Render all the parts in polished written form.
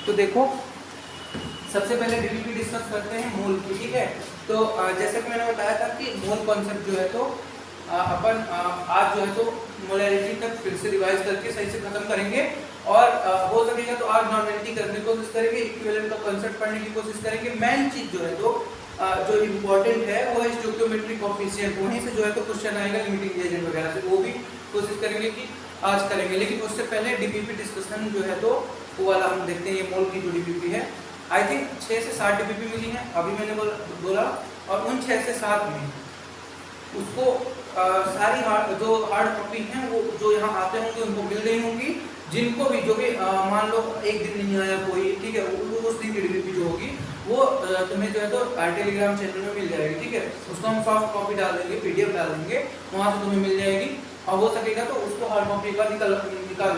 तो देखो सबसे पहले डीपीपी डिस्कस करते हैं मोल की, ठीक है। तो जैसे कि मैंने बताया था कि मोल कॉन्सेप्ट जो है तो अपन आज जो है तो मोलैरिटी तक फिर से रिवाइज करके सही से खत्म करेंगे और हो सकेगा तो आज नॉर्मेलिटी करने की कोशिश करेंगे, इक्विवेलेंट का कांसेप्ट पढ़ने की कोशिश करेंगे। मेन चीज जो है तो जो इम्पोर्टेंट है वो है स्टोइकियोमेट्रिक कोएफिशिएंट, वहीं से जो है तो क्वेश्चन आएगा लिमिटिंग एजेंट वगैरह से, वो भी कोशिश करेंगे कि आज करेंगे। लेकिन उससे पहले डीपीपी डिस्कशन जो है तो वो वाला हम देखते हैं। ये मोल की जो डीपीपी है आई थिंक 6 से 7 डीपीपी मिली है अभी मैंने बोला, और उन 6 से 7 में उसको सारी जो हार्ड कॉपी हैं वो जो यहाँ आते होंगे उनको मिल रही होंगी। जिनको भी जो भी मान लो एक दिन नहीं आया कोई, ठीक है, उस दिन की डीपीपी जो होगी वो तुम्हें जो है तो टेलीग्राम चैनल में मिल जाएगी, ठीक है। उसको हम सॉफ्ट कॉपी डाल देंगे, पीडीएफ डाल देंगे, वहाँ से तुम्हें मिल जाएगी। और हो सकेगा तो उसको हार्ड कॉपी का निकाल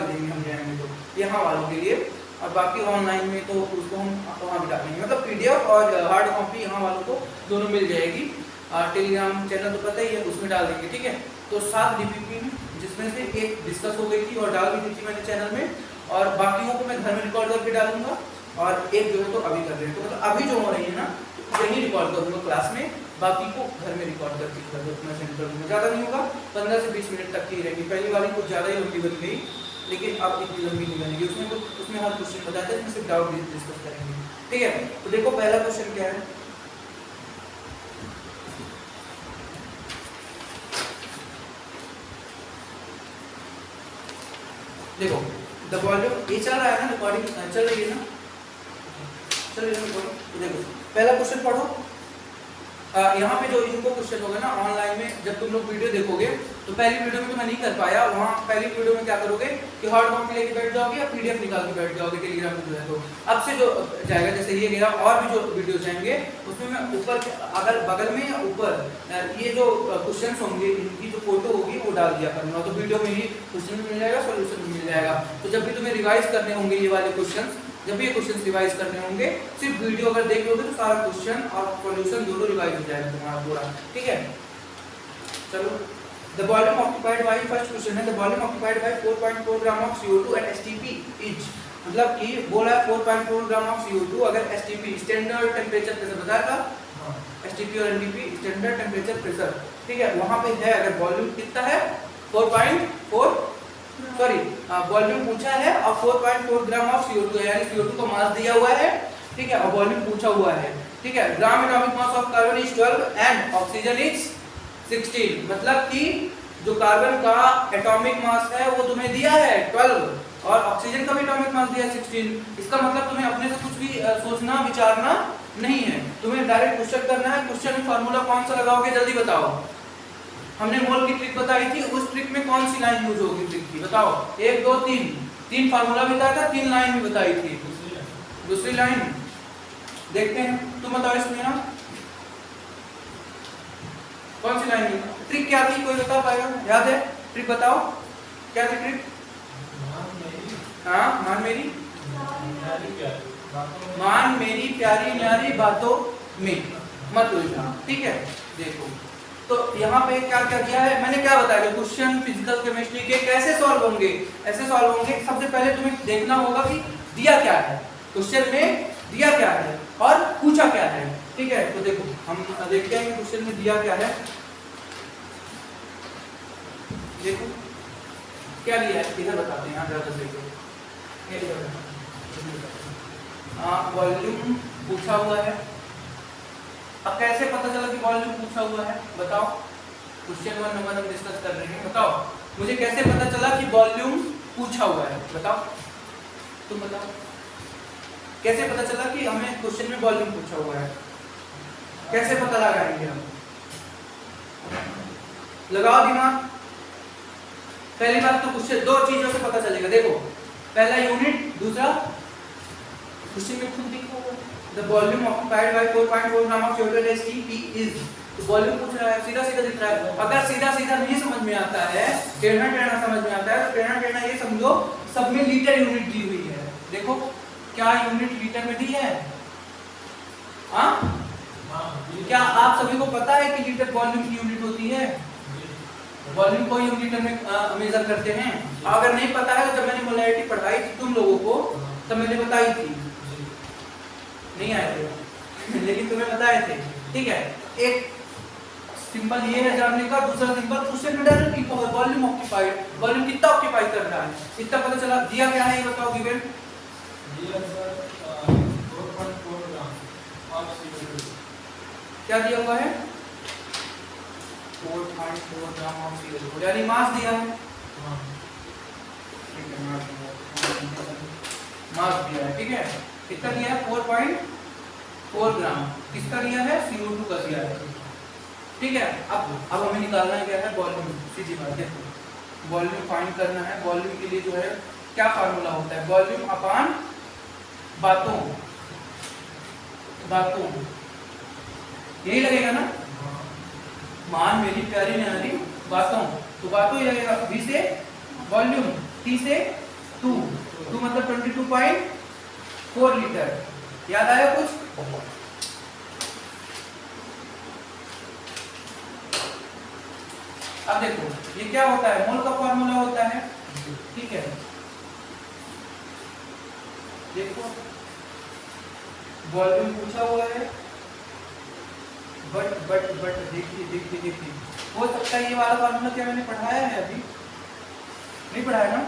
देंगे हम जाएंगे तो यहाँ वालों के लिए, और बाकी ऑनलाइन में तो उसको हम वहाँ भी डालेंगे। मतलब पीडीएफ और हार्ड कॉपी यहाँ वालों को दोनों मिल जाएगी। टेलीग्राम चैनल तो पता ही है, उसमें डाल देंगे, ठीक है। तो 7 डीपीपी जिसमें से एक डिस्कस हो गई थी और डाल दी थी मैंने चैनल में, और बाकियों को मैं घर में रिकॉर्ड करके डालूंगा, और एक जो है तो अभी कर रहे हैं। तो मतलब अभी जो हो रही है ना यही रिकॉर्ड करूँगा क्लास में, बाकी को घर में रिकॉर्ड करके मैं सेंड करूँगा। ज़्यादा नहीं होगा, 15 से 20 मिनट तक की रहेगी। पहली वाली कुछ ज़्यादा ही लंबी बन गई, लेकिन अब इतनी लंबी नहीं बनेगी। उसमें हर क्वेश्चन बताते हैं, सिर्फ डाउट डिस्कस करेंगे, ठीक है। तो देखो पहला क्वेश्चन क्या है, देखो द वॉल्यूम ये चल रहा है ना, रिकॉर्डिंग चल रही है ना, चल रही है। तो देखो पहला क्वेश्चन पढ़ो। यहाँ पे जो इनको क्वेश्चन होगा ना ऑनलाइन में, जब तुम लोग वीडियो देखोगे तो पहली वीडियो में तो मैं नहीं कर पाया, वहाँ पहली वीडियो में क्या करोगे कि हार्ड कॉपी लेके बैठ जाओगे या पीडीएफ निकाल के बैठ जाओगे टेलीग्राम में जो है। तो अब से जो जाएगा, जैसे ये गया और भी जो वीडियो जाएंगे उसमें मैं ऊपर अगर बगल में या ऊपर ये जो क्वेश्चन होंगे इनकी जो फोटो होगी वो डाल दिया करूँगा, तो वीडियो में ही क्वेश्चन मिल जाएगा, सोल्यूशन भी मिल जाएगा। तो जब भी तुम्हें रिवाइज करने होंगे ये वाले क्वेश्चन, जब भी ये क्वेश्चन रिवाइज करने होंगे, सिर्फ वीडियो अगर देख लोगे तो सारा क्वेश्चन और सॉल्यूशन दोनों रिवाइज हो जाएगा तुम्हारा पूरा, ठीक है। चलो the volume occupied by, first question है the volume occupied by 4.4 gram of CO2 at STP is, मतलब कि बोला है 4.4 ग्राम ऑफ CO2 अगर STP स्टैंडर्ड टेंपरेचर प्रेशर बताया था, STP और NTP स्टैंडर्ड टेंपरेचर प्रेशर, ठीक है, वहां पे है। अगर वॉल्यूम कितना है 4.4 सॉरी वॉल्यूम पूछा है और 4.4 ग्राम ऑफ CO2 है, यानी CO2 का मास दिया हुआ है, ठीक है, और वॉल्यूम पूछा हुआ है, ठीक है। Gram atomic mass of carbon is 12 and oxygen is 16, मतलब कि जो कार्बन का एटॉमिक मास है वो तुम्हें दिया है 12 और ऑक्सीजन का भी एटॉमिक मास दिया है 16। इसका मतलब तुम्हें अपने से कुछ भी सोचना विचारना नहीं है, तुम्हें डायरेक्ट क्वेश्चन करना है। क्वेश्चन में फार्मूला कौन सा लगाओगे जल्दी बताओ। हमने मोल की ट्रिक बताई थी, उस ट्रिक में कौन सी लाइन यूज होगी ट्रिक की बताओ। 1 2 3 फार्मूला बताया था, 3 लाइन भी बताई थी। दूसरी लाइन देखते हैं, तुम बताओ इसमें ना कौन सी लाइन है, ट्रिक क्या थी, कोई बता पाएगा, याद है ट्रिक बताओ क्या थी ट्रिक। हाँ मान मेरी प्यारी न्यारी बातों में मत उलझा, ठीक है। देखो तो यहाँ पे क्या क्या दिया है, मैंने क्या बताया, क्वेश्चन फिजिकल केमिस्ट्री के कैसे सॉल्व होंगे, ऐसे सॉल्व होंगे। सबसे पहले तुम्हें देखना होगा कि दिया क्या है, क्वेश्चन में दिया क्या है और पूछा क्या है, ठीक है। तो देखो हम देखते हैं क्वेश्चन में दिया क्या है। देखो क्या दिया है, इधर बताते हैं, यहाँ ज़्यादा देखो वॉल्यूम पूछा हुआ है। अब कैसे पता चला कि वॉल्यूम पूछा हुआ है बताओ, क्वेश्चन 1 नंबर हम डिस्कस कर रहे हैं, बताओ मुझे कैसे पता चला कि वॉल्यूम पूछा हुआ है, बताओ तुम बताओ कैसे पता चला कि हमें क्वेश्चन में वॉल्यूम पूछा हुआ है, कैसे पता लगाएंगे हम, लगाओ दिमाग। पहली बात तो क्वेश्चन 2 चीजों से पता चलेगा, देखो पहला यूनिट, दूसरा क्वेश्चन में खुद लिखा हुआ है the volume occupied by 4.4 gram of CO2 at STP is, तो वॉल्यूम पूछ रहा है, सीधा सीधा दिख रहा है। अगर सीधा सीधा नहीं समझ में आता है, टेढ़ा टेढ़ा समझ में आता है, तो टेढ़ा टेढ़ा ये समझो सब में लीटर यूनिट दी हुई है। देखो क्या यूनिट लीटर में दी है, हाँ क्या आप सभी को पता है कि लीटर वॉल्यूम की यूनिट होती है, वॉल्यूम को हम लीटर में मेजर करते हैं। अगर नहीं पता है तो जब मैंने मोलैरिटी पढ़ाई थी तुम लोगों को तब मैंने बताई थी ठीक है, एक सिंबल ये है जानने का, दूसरा सिंबल क्वेश्चन में डायरेक्ट लिखो वॉल्यूम ऑक्यूपाइड, वॉल्यूम कितना ऑक्यूपाई कर रहा है, इतना पता चला। दिया क्या है ये बताओ गिवन, दिया सर 4.4 ग्राम ऑफ CO2। क्या दिया हुआ है 4.4 ग्राम ऑफ CO2, यानी मास दिया है। हां ठीक है, मास दिया है। ठीक है, कितना दिया है 4.4 ग्राम, किसका दिया है CO2 का दिया है। ठीक है, अब हमें निकालना है क्या है वॉल्यूम, सीधी बात है, वॉल्यूम फाइंड करना है। वॉल्यूम के लिए जो है क्या फार्मूला होता है, वॉल्यूम अपान बातों, बातों यही लगेगा ना, मान मेरी प्यारी न्यारी बातों, तो बातों ही लगेगा। V से वॉल्यूम, T से 2 मतलब 22.4 लीटर। याद आया कुछ? अब देखो ये क्या होता है, मोल का फॉर्मूला होता है। ठीक है, देखो वॉल्यूम पूछा हुआ है, बट देखिए हो सकता है ये वाला फॉर्मूला क्या मैंने पढ़ाया है अभी, नहीं पढ़ाया ना,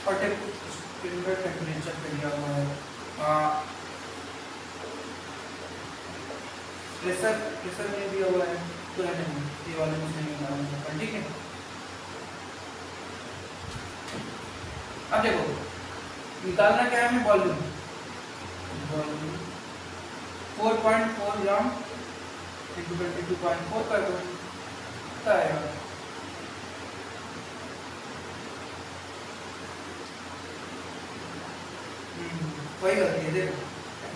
और टेम्परेचर पे दिया हुआ है, प्रेशर में दिया हुआ है, तो है नहीं ये वाले कुछ नहीं निकालना। ठीक है, अब देखो निकालना क्या है हमें वॉल्यूम, 4.4 ग्राम इंटू 22.4 कर दो, क्या आएगा वही करती है। देखो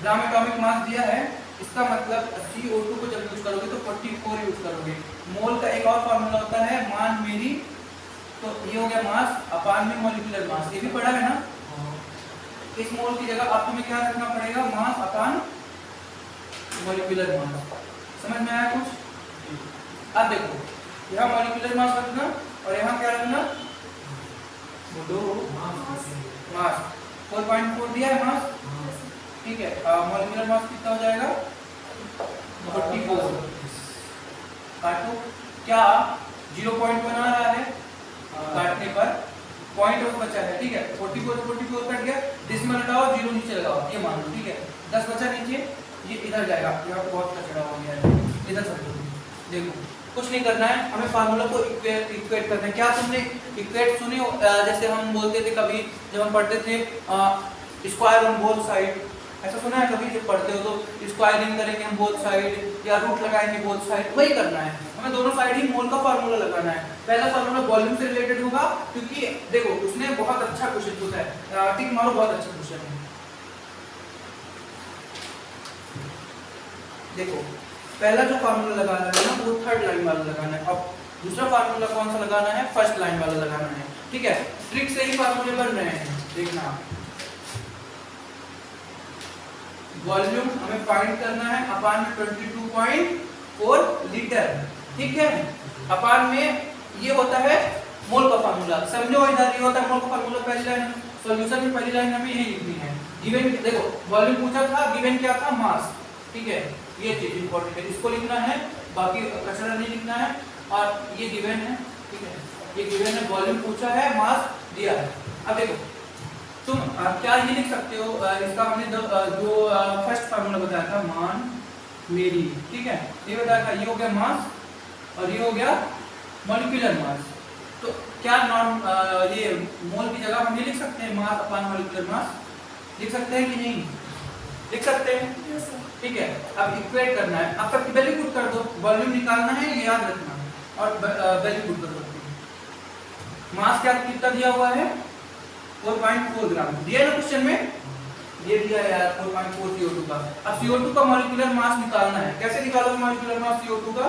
ग्राम एटॉमिक मास दिया है, इसका मतलब CO2 को जब यूज करोगे तो 44 यूज करोगे। मोल का एक और फॉर्मूला होता है मान मेरी, तो ये हो गया मास अपान में मॉलिक्यूलर मास, ये भी पढ़ा है ना। इस मोल की जगह आप तुम्हें क्या रखना पड़ेगा, मास अपान मॉलिक्यूलर मास। समझ में आया कुछ? अब देखो यहाँ मॉलिक्यूलर मास रखना और यहाँ क्या रखना, मास 4.4 दिया है मास। ठीक है, मॉलिक्यूलर मास कितना हो जाएगा 44। काटो, क्या 0.1 आ रहा है, काटने पर पॉइंट ऑफ बचा है। ठीक है, 44 कट गया, डिसिमल हटाओ, 0 नीचे लगाओ, ये मान लो। ठीक है, 10 बचा नीचे, ये इधर जाएगा, यहाँ पे बहुत कचरा हो गया है, इधर सब देखो कुछ नहीं करना है, हमें फार्मूला को इक्वेट करना है। क्या तुमने इक्वेट सुनी हो, जैसे हम बोलते थे कभी जब हम पढ़ते थे स्क्वायर ऑन बोथ साइड, ऐसा सुना है कभी? जब पढ़ते हो तो स्क्वायरिंग करेंगे हम बोथ साइड, या रूट लगाएंगे बोथ साइड, वही करना है हमें, दोनों साइड ही मोल का फार्मूला लगाना है। पहला फार्मूला वॉल्यूम से रिलेटेड होगा, क्योंकि देखो उसने बहुत अच्छा क्वेश्चन पूछा है, टिक मारो, बहुत अच्छा क्वेश्चन है। देखो पहला जो फार्मूला लगाना है ना वो थर्ड लाइन वाला लगाना है, अब दूसरा फार्मूला कौन सा लगाना है, फर्स्ट लाइन वाला लगाना है। ठीक है, ट्रिक से ही फार्मूले बन रहे हैं, देखना। वॉल्यूम हमें फाइंड करना है अपान में 22.4 लीटर। ठीक है, अपान में ये होता है मोल का फार्मूला, समझो इधर ये होता है मोल का फार्मूला। पहली लाइन सॉल्यूशन में पहली लाइन हमें यही लिखनी है। गिवन देखो वॉल्यूम पूछा था, गिवन क्या था, मास। ठीक है, ये चीज इंपॉर्टेंट है, इसको लिखना है, बाकी कचरा नहीं लिखना है, और ये गिवन है। ठीक है, ये गिवन है, वॉल्यूम पूछा है, मास दिया है। अब देखो तुम क्या ये लिख सकते हो, इसका हमने जो फर्स्ट फार्मूला बताया था, मान मेरी। ठीक है, ये बताया था, ये हो गया मास और ये हो गया मॉलिक्यूलर मास। तो क्या नॉन ये मोल की जगह हम ये लिख सकते हैं मास अपान मॉलिक्यूलर मास, लिख सकते हैं कि नहीं? लिख सकते हैं। ठीक है, अब इक्वेट करना है, आप सबकी वैल्यू पुट कर दो, वॉल्यूम निकालना है ये याद रखना है, और वैल्यू पुट कर सकते हैं। मास क्या कितना दिया हुआ है 4.4 ग्राम दिया है ना क्वेश्चन में, ये दिया है यार 4.4 CO2 का। अब CO2 का मॉलिक्यूलर मास निकालना है, कैसे निकालोगे मॉलिक्यूलर मास CO2 का?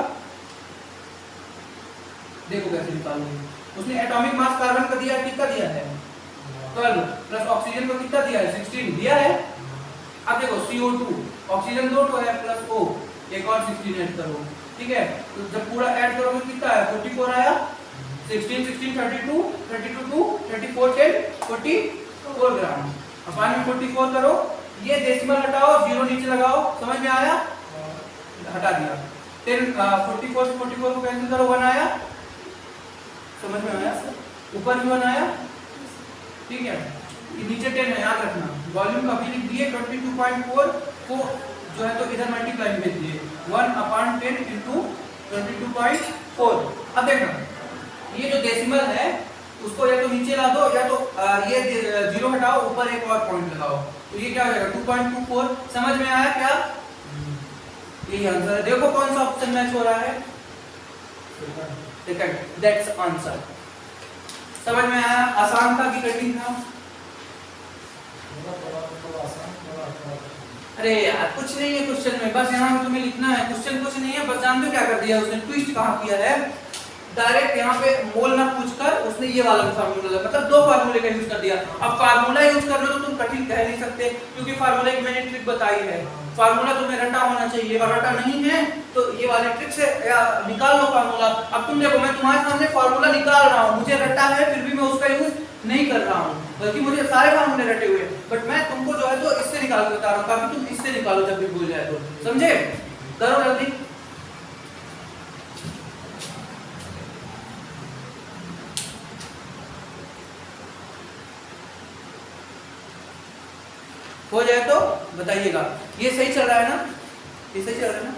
देखो कैसे निकालोगे, उसने एटॉमिक मास कार्बन का दिया, कितना दिया है 12, प्लस ऑक्सीजन को कितना दिया है 16 दिया है। अब देखो CO2 ऑक्सीजन 2 है प्लस O, एक और 16 ऐड करो। ठीक है, तो जब पूरा ऐड करोगे कितना आया 44 आया, 16 16 32 32 2 34 10 44 ग्राम। अपान में 44 करो, ये डेसिमल हटाओ, 0 नीचे लगाओ, समझ में आया? हटा दिया। 10 44 से 44 को कैंसिल करो, 1 आया, समझ में आया? ऊपर भी 1 आया, ठीक है। ये नीचे 10 है, याद रखना। वॉल्यूम कभी लिख दिए 22.4 को जो है तो इधर मल्टीप्लाई में भेज दिए 1/10 इंटू 22.4। अब देखना ये जो डेसिमल है उसको या तो नीचे ला दो या तो ये 0 हटाओ, ऊपर एक और पॉइंट लगाओ, तो ये क्या हो जाएगा 2.24। समझ में आया क्या? यही आंसर है। देखो कौन सा ऑप्शन मैच हो रहा है, सेकंड, दैट्स आंसर। समझ में आया? आसान था कि कठिन था? अरे यार कुछ नहीं है क्वेश्चन में, बस यहाँ तुम्हें लिखना है। क्वेश्चन कुछ नहीं है, बस जान दो क्या कर दिया उसने, ट्विस्ट कहाँ किया है। डायरेक्ट यहाँ पे मोल ना पूछकर उसने ये वाला फार्मूला, मतलब 2 फार्मूले का यूज कर दिया। अब फार्मूला यूज कर लो तो तुम कठिन कह नहीं सकते, क्योंकि फार्मूले की मैंने ट्रिक बताई है। फार्मूला तुम्हें रटा होना चाहिए, और रटा नहीं है तो ये वाली ट्रिक से निकाल लो फार्मूला। अब तुम देखो मैं तुम्हारे सामने फार्मूला निकाल रहा हूँ, मुझे रटा है फिर भी मैं उसका यूज नहीं कर रहा हूँ, बल्कि मुझे सारे फार्मूले रटे हुए, बट मैं तुमको जो है तो इससे निकाल के बता रहा हूँ, ताकि तुम इससे निकालो जब भी भूल जाए तो। समझे? करो जल्दी। हो जाए तो बताइएगा। ये सही चल रहा है ना? ये सही चल रहा है ना?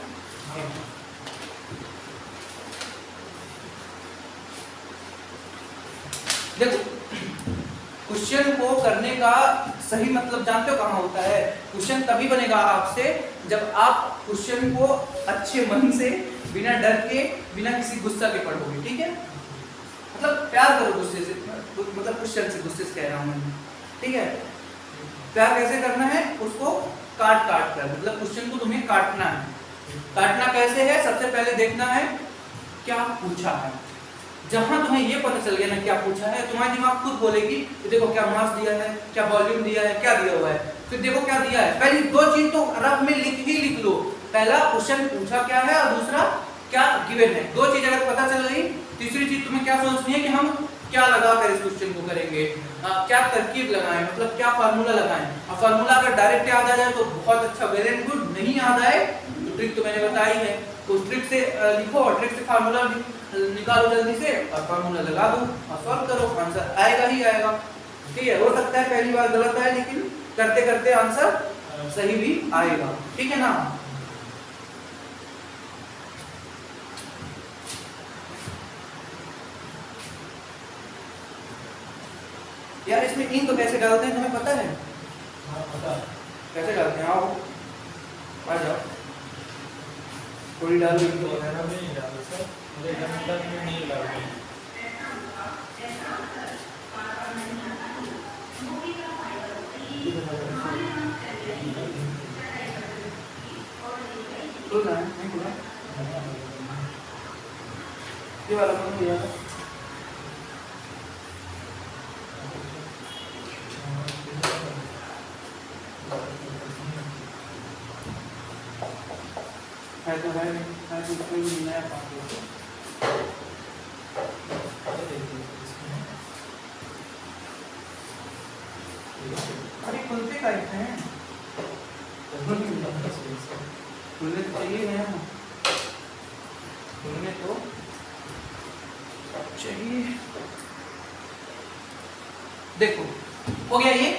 देखो क्वेश्चन को करने का सही मतलब जानते हो कहाँ होता है? क्वेश्चन तभी बनेगा आपसे जब आप क्वेश्चन को अच्छे मन से, बिना डर के, बिना किसी गुस्सा के पढ़ोगे, ठीक है? मतलब प्यार करो गुस्से से, मतलब क्वेश्चन से, गुस्से से कह रहा हूँ मैं, ठीक है? प्यार कैसे करना है? उसको काट काट कर, मतलब क्वेश्चन को तुम्हें काटना है। काटना कैसे है? सबसे पहले देखना है क्या पूछा है। जहां तुम्हें ये पता चल गया ना क्या पूछा है, तुम्हारा दिमाग खुद बोलेगी कि देखो क्या मास दिया है, क्या वॉल्यूम दिया है, क्या दिया हुआ है, फिर देखो क्या दिया है। पहली 2 चीज तो रफ में लिख लो। पहला क्वेश्चन पूछा क्या है और दूसरा क्या गिवन है। 2 चीज अगर पता चल गई, तीसरी चीज तुम्हें क्या सोचनी है कि हम क्या लगा कर इस क्वेश्चन को करेंगे, क्या तरकीब लगाएं, मतलब क्या फार्मूला लगाएं। और फार्मूला अगर डायरेक्ट याद आ जाए तो बहुत अच्छा, वेल एंड गुड। नहीं याद आए तो ट्रिक तो मैंने बताई है, तो ट्रिक से लिखो और ट्रिक से फार्मूला निकालो जल्दी से और फार्मूला लगा दो और सॉल्व करो, आंसर आएगा ही आएगा। ठीक है? हो सकता है पहली बार गलत आए, लेकिन करते करते आंसर सही भी आएगा, ठीक है ना? यार इसमें इंक कैसे डालते हैं तुम्हें पता है? हाँ पता है। कैसे डालते हैं? आओ आ जाओ, थोड़ी डालो इंक वगैरह में नहीं डालो सर, मुझे कंप्यूटर में नहीं डालो। खुलना है? नहीं खुला? ये वाला बंद हो जाएगा। है तो है नहीं, है तो कोई भी नया पास। अरे खुलते कैसे हैं? खुलने तो चाहिए नया, खुलने तो चाहिए। देखो हो गया ये,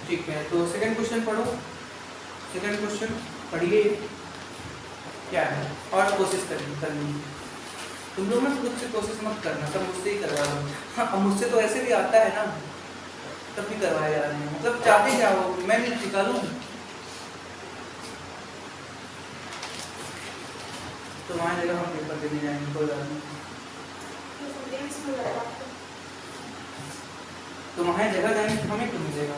ठीक है? तो सेकंड क्वेश्चन पढ़ो। सेकंड क्वेश्चन पढ़िए क्या है, और कोशिश करनी। तुम लोग ना खुद से कोशिश मत करना, सब मुझसे ही करवा लो। हाँ मुझसे तो ऐसे भी आता है ना, तब भी करवाए जा रहे हैं। मतलब चाहते क्या हो, मैं नहीं निकालूं तो वहाँ जगह हम पेपर देने जाएंगे, कोई बात नहीं। तो वहाँ जगह जाएंगे तो हमें क्यों मिलेगा?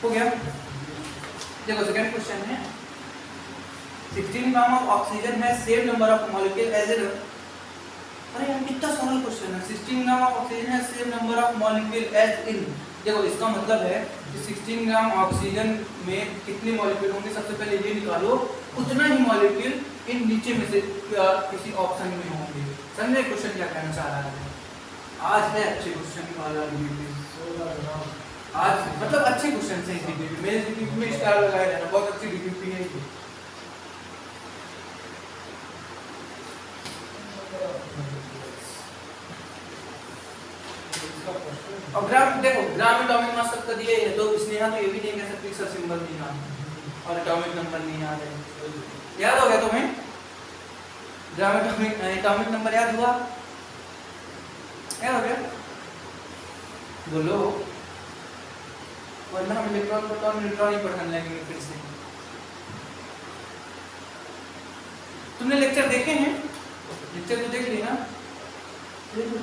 हो गया? देखो सेकंड क्वेश्चन है 16 ग्राम ऑफ ऑक्सीजन है same number of molecule as in. अरे यार कितना सरल क्वेश्चन है। 16 ग्राम ऑफ ऑक्सीजन है same number of molecule as in. देखो इसका मतलब है कि 16 ग्राम ऑक्सीजन में कितने मॉलिक्यूल होंगे, सबसे पहले ये निकालो, उतना ही मॉलिक्यूल इन नीचे में से किसी ऑप्शन में होंगे। समझे क्वेश्चन क्या कहना चाह रहा है? आज है अच्छे क्वेश्चन वाला वीडियो। आज मतलब अच्छे क्वेश्चन हैं इस डीपीपी मेरे डीपीपी में स्टार लगाया जाना, बहुत अच्छी डीपीपी है ये। और ग्राम देखो ग्राम एटॉमिक मास सबका दिया है, तो इसने यहाँ तो ये भी नहीं कह सकते सर सिंबल नहीं याद और एटॉमिक नंबर नहीं याद है। याद हो गया तुम्हें ग्राम एटॉमिक नंबर याद हुआ? याद हो गया? बोलो, वरना हम इलेक्ट्रॉन प्रोटॉन न्यूट्रॉन ही पढ़ने लगेंगे फिर से। तुमने लेक्चर देखे हैं? लेक्चर तो देख लिया ना? देखो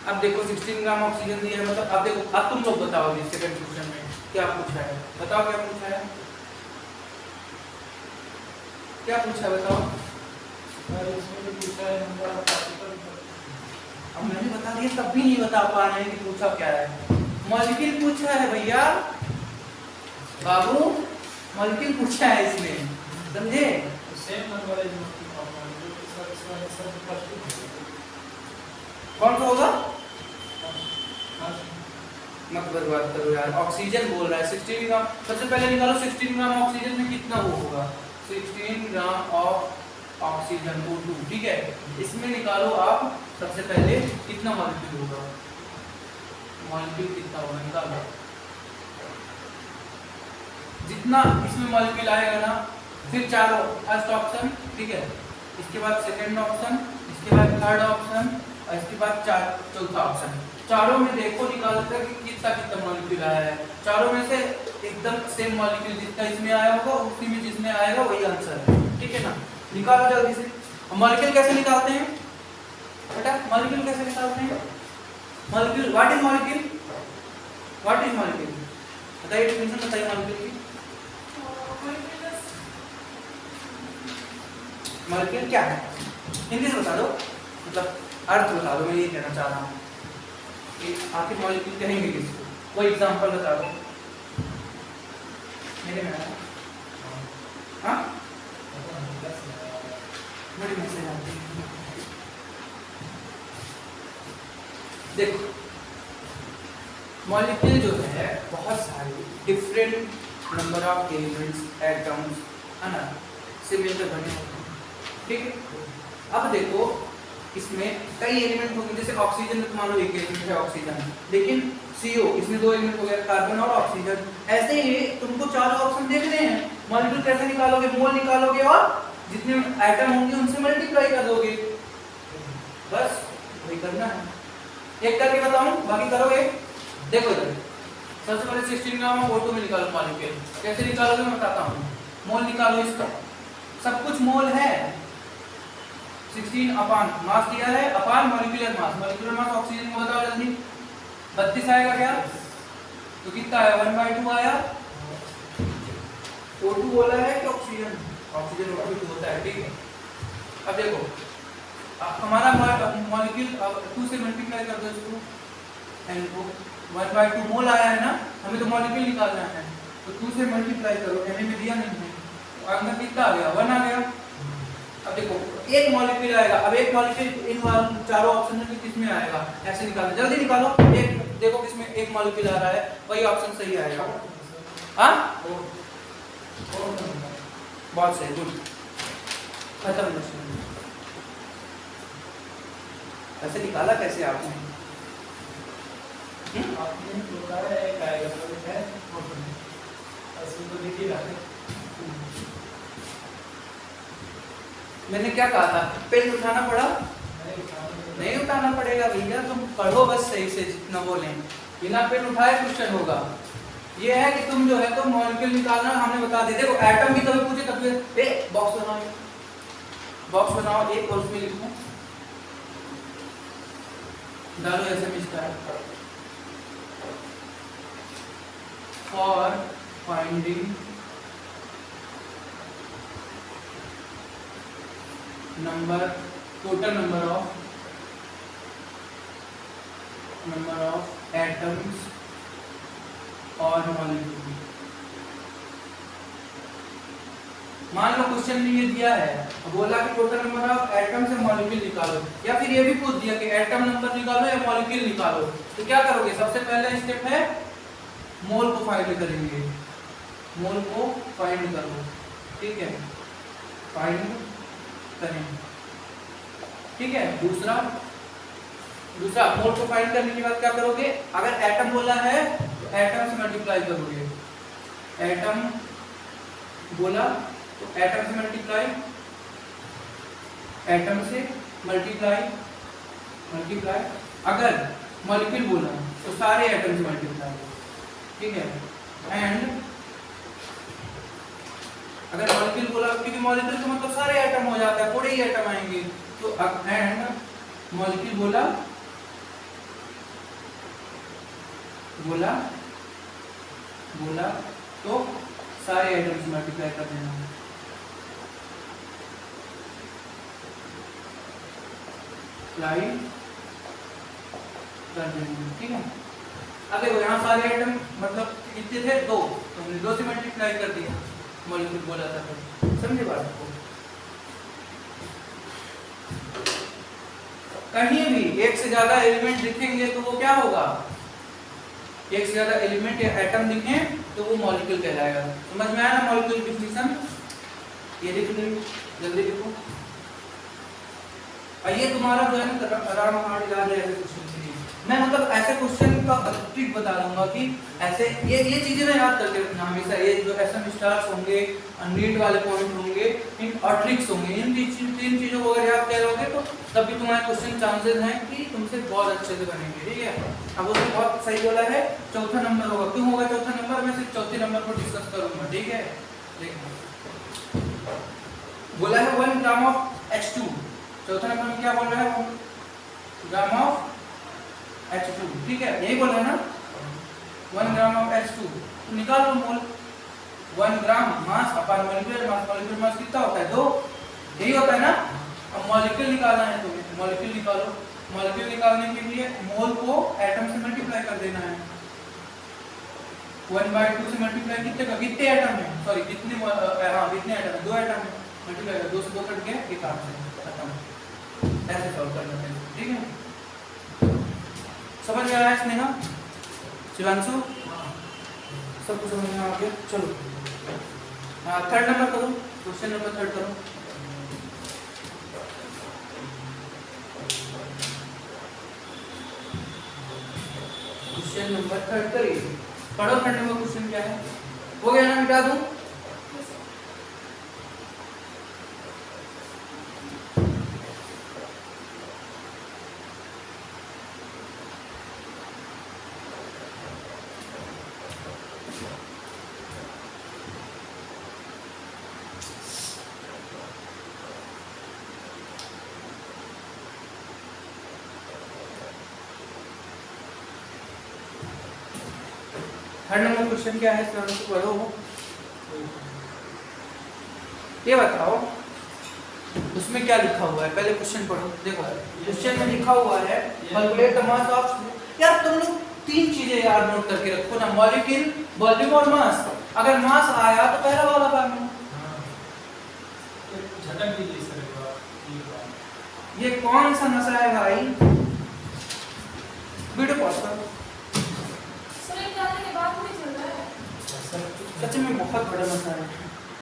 अब देखो 16 ग्राम ऑक्सीजन दिया है, मतलब अब देखो अब तुम लोग बताओ सेकंड क्वेश्चन में क्या पूछा है, बताओ क्या पूछा है, क्या पूछा है बताओ। इसमें जो पूछा है नंबर ऑफ पार्टिकल, अब मैंने बता दिया तब भी नहीं बता पा रहे हैं कि पूछा क्या है। मॉलिक्यूल पूछा है भैया बाबू, मॉलिक्यूल पूछा है इसमें, समझे? सेम नंबर है जो कौन सा होगा? मत बर्बाद करो यार, ऑक्सीजन बोल रहा है 16 ग्राम। सबसे पहले निकालो 16 ग्राम ऑक्सीजन में कितना वो होगा, 16 ग्राम ऑफ ऑक्सीजन O2, ठीक है। इसमें निकालो आप सबसे पहले कितना मॉलिक्यूल होगा, मॉलिक्यूल कितना होगा निकालो। जितना इसमें मॉलिक्यूल आएगा ना, फिर चारों फर्स्ट ऑप्शन, ठीक है, इसके बाद सेकंड ऑप्शन, इसके बाद थर्ड ऑप्शन और इसके बाद चौथा ऑप्शन। चारों में देखो निकाल कर कि कितना कितना मॉलिक्यूल आया है। चारों में से एकदम सेम मॉलिक्यूल जितना इसमें आया होगा उसी में जिसमें आएगा वही आंसर है, ठीक है ना। निकालो जल्दी से। मॉलिक्यूल कैसे निकालते हैं बेटा, मॉलिक्यूल कैसे निकालते हैं? Molecule, what is molecule, what is molecule बताइए, डेफिनेशन बताइए मॉलिक्यूल की। मॉलिक्यूल क्या है हिंदी से बता दो, मतलब अर्थ बता दो, मैं ये कहना चाह रहा हूँ कि आखिर मॉलिक्यूल कहेंगे किसको, कोई एग्जांपल बता दो मेरे में। हाँ बड़ी मैसेज आती है। देखो मॉलिक्यूल जो है बहुत सारे different number of elements atoms है ना से मिलकर बने होते हैं, ठीक है। अब देखो इसमें कई एलिमेंट होंगे, जैसे ऑक्सीजन में मान लो एक एलिमेंट है ऑक्सीजन, लेकिन CO इसमें दो एलिमेंट हो गए कार्बन और ऑक्सीजन। ऐसे ही तुमको चारों ऑप्शन देख रहे हैं, मॉलिक्यूल कैसे निकालोगे, मोल निकालोगे और जितने एटम होंगे उनसे मल्टीप्लाई कर दोगे, बस वही करना है। एक करके बताऊं बाकी करोगे। देखो इधर सबसे पहले 16 ग्राम O2 में निकालो मॉलिक्यूल, कैसे निकालोगे मैं बताता हूँ। मोल निकालो इसका, सब कुछ मोल है, 16 अपान मास दिया है अपान molecular mass, molecular mass oxygen को बताओ जल्दी 32 आएगा क्या, तो कितना है 1/2 आया। O2 बोला है कि ऑक्सीजन, ऑक्सीजन O2 होता है, ठीक है। अब देखो हमारा मॉलिक्यूल 2 से मल्टीप्लाई कर दो इसको, n को 1/2 मोल आया है ना, हमें तो मॉलिक्यूल निकालना है, तो 2 से मल्टीप्लाई करो, n में दिया नहीं है, अंदर कितना आ गया 1 आ गया। अब देखो एक मॉलिक्यूल आएगा, अब एक मॉलिक्यूल इन चारों ऑप्शन में किसमें आएगा, ऐसे निकालो जल्दी निकालो। एक देखो किसमें एक मॉलिक्यूल आ रहा है, वही ऑप्शन सही आएगा। हाँ बहुत सही, गुड, खत्म। ऐसे निकाला कैसे आपने? आपने बताया एक आएगा तो है ऐसे तो देखिए रहा। मैंने क्या कहा था, पेन उठाना पड़ा? नहीं उठाना पड़ेगा भैया, तुम पढ़ो बस सही से जितना बोले, बिना पेन उठाए क्वेश्चन होगा। ये है कि तुम जो है तो मॉलिक्यूल निकालना हमने बता दिया। देखो एटम भी कभी पूछे तब ए बॉक्स बनाओ, बॉक्स बनाओ एक और उसमें लिखो, डालो ऐसे star for finding number, total number of atoms और मॉलिक्यूल, मान लो क्वेश्चन में ये दिया है, बोला कि टोटल नंबर ऑफ एटम से मॉलिक्यूल निकालो, या फिर ये भी पूछ दिया कि एटम नंबर निकालो या मॉलिक्यूल निकालो, तो क्या करोगे? सबसे पहला स्टेप है मोल को फाइंड करेंगे, मोल को फाइंड करो, ठीक है, फाइंड करें, ठीक है। दूसरा मोल को फाइंड करने के बाद क्या करोगे? अगर एटम बोला है तो एटम से मल्टीप्लाई करोगे, एटम बोला तो एटम से मल्टीप्लाई, एटम से मल्टीप्लाई, अगर मॉलिक्यूल बोला तो सारे एटम से मल्टीप्लाई, ठीक है। एंड अगर मॉलिक्यूल बोला, क्योंकि मॉलिक्यूल तो मतलब सारे एटम हो जाता है, थोड़े ही एटम आएंगे, तो एंड मॉलिक्यूल बोला तो सारे एटम से मल्टीप्लाई कर देना, अप्लाई कर देंगे, ठीक है। अब देखो यहाँ सारे आइटम मतलब कितने थे? 2, तो हमने 2 से मल्टीप्लाई कर दिया, मॉलिक्यूल बोला था, तो समझे बात को? कहीं भी एक से ज्यादा एलिमेंट दिखेंगे तो वो क्या होगा? एक से ज्यादा एलिमेंट या एटम दिखे तो वो मॉलिक्यूल कहलाएगा। समझ में आया ना मॉलिक्यूल की डेफिनेशन? ये देख लो, जल्दी देखो। ये तुम्हारा जो है ना आराम याद है ऐसे क्वेश्चन के लिए। मैं मतलब ऐसे क्वेश्चन का ट्रिक बता दूंगा कि ऐसे ये चीजें ना याद करके रखना हमेशा। ये जो एसएम स्टार्स होंगे, नीड वाले पॉइंट होंगे, इन और ट्रिक्स होंगे, इन 3 चीजों को अगर याद करोगे तो तब भी तुम्हारे क्वेश्चन चांसेस हैं कि तुमसे बहुत अच्छे से बनेंगे, ठीक है। अब उसमें बहुत सही बोला है, चौथा नंबर होगा। क्यों होगा चौथा नंबर? मैं सिर्फ चौथे नंबर को डिस्कस करूंगा, ठीक है। देखो बोला है 1 ग्राम ऑफ H2, चौथा नंबर में क्या बोल रहा है? 1 ग्राम ऑफ H2, ठीक है, यही बोल रहा है ना, 1 ग्राम ऑफ H2। तो निकाल लो मोल। 1 ग्राम मास अपन मॉलिक्यूलर मास, मॉलिक्यूलर मास कितना होता है? 2, यही होता है ना। अब मॉलिक्यूल निकालना है तुम्हें, मॉलिक्यूल निकालो। मॉलिक्यूल निकालने के लिए मोल को एटम से मल्टीप्लाई कर देना है। 1/2 से मल्टीप्लाई कितने का? कितने एटम है? सॉरी कितने कितने एटम है? 2 एटम है, मल्टीप्लाई कर 2 से 2 कट गया, 1 8 से खत्म। ऐसे सॉल्व करना है, ठीक है। समझ में आया स्नेहा, शिवांशु? सबको समझ में आ गया? चलो थर्ड नंबर करो, क्वेश्चन नंबर 3 करो। क्वेश्चन नंबर 3 करिए, पढ़ो। 3 नंबर क्वेश्चन क्या है? हो गया ना? मिटा दूं? थर्ड नंबर क्वेश्चन क्या है? पढ़ो। ये बताओ उसमें क्या लिखा हुआ है, पहले क्वेश्चन पढ़ो। देखो क्वेश्चन में लिखा हुआ है कैलकुलेट द मास ऑफ। यार तुम लोग 3 चीजें यार नोट करके रखो ना, मॉलिक्यूल, वॉल्यूम और मास। अगर मास आया तो पहला वाला काम है। झटक दीजिए सर, ये कौन सा नशा है भाई? वीडियो पॉज करो। सच में बहुत बड़ा नशा है।